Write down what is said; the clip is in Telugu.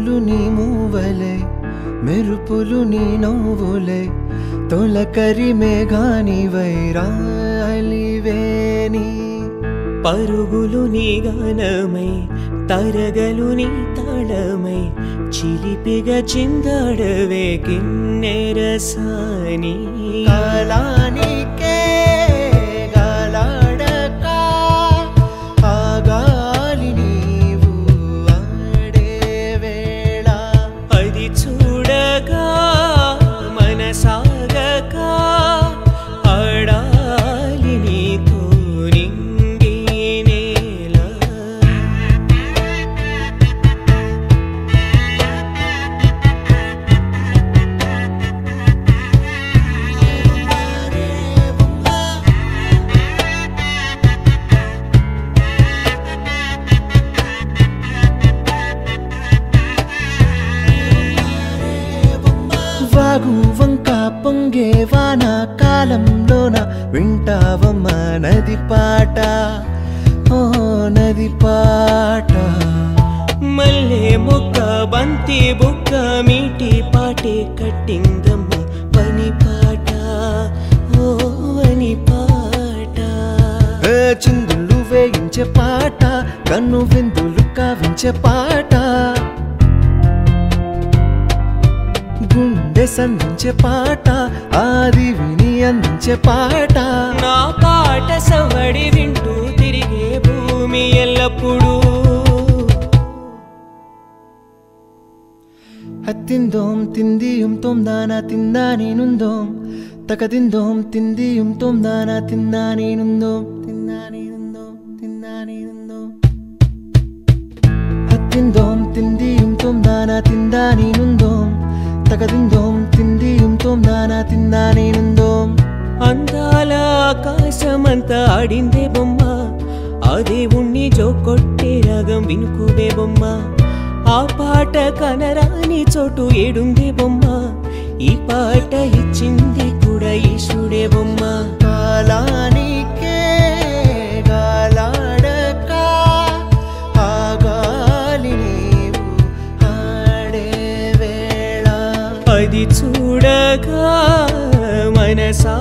మెరుపులు నీ మూవలే మెరుపులు నీ నవ్వులే తొలకరి మేఘాని వైరాలివేని పరుగులు నీ గానమై తరగలు నీ తాళమై చిలిపిగా చిందాడవే కిన్నెరసాని కాలానికే గాలాడక ఆ గాలి నీవు ఆడే వేళ అది చూడగా మనసాగక ఆడాలి నీతో నింగి నేల వాగు వంక పొంగే వాన కాలంలోన వింటావమ్మా నది పాట ఓ నది పాట మల్లె మొక్క బంతి బుక్క మీటి పాటే కట్టిందమ్మ పని పాట ఓ అని పాట చిందులు వేయించే పాట కన్ను విందులు కావించే పాట గుండె సంధించే పాట ఆది విని అందించే పాట నా పాట సవడి వింటూ తిరిగే భూమి ఎల్లప్పుడూ హత్తిందోం తిందియుం తోం దానా తిందా నేనుందోం తకదిందోం తిందియుం తోం దానా తిందా నేనుందోం తిందా నేనుందోం తిందా నేనుందోం హత్తిందోం తిందియుం తోం దానా తిందా నేనుందోం తకదిందోం తిందియుం తోం దానా తిందా నేనుందోం అందాల ఆకాశమంతా ఆడిందే బొమ్మ ఆ దేవుణ్ణి జోకొట్టే రాగం వినుకోవే బొమ్మ ఆ పాట కనరాని చోటు ఏడుందే బొమ్మ ఈ పాట ఇచ్చింది కూడా ఈశుడే బొమ్మ కాలానికే గాలాడక ఆ గాలి నీవు ఆడే వేళ అది చూడగా మనసా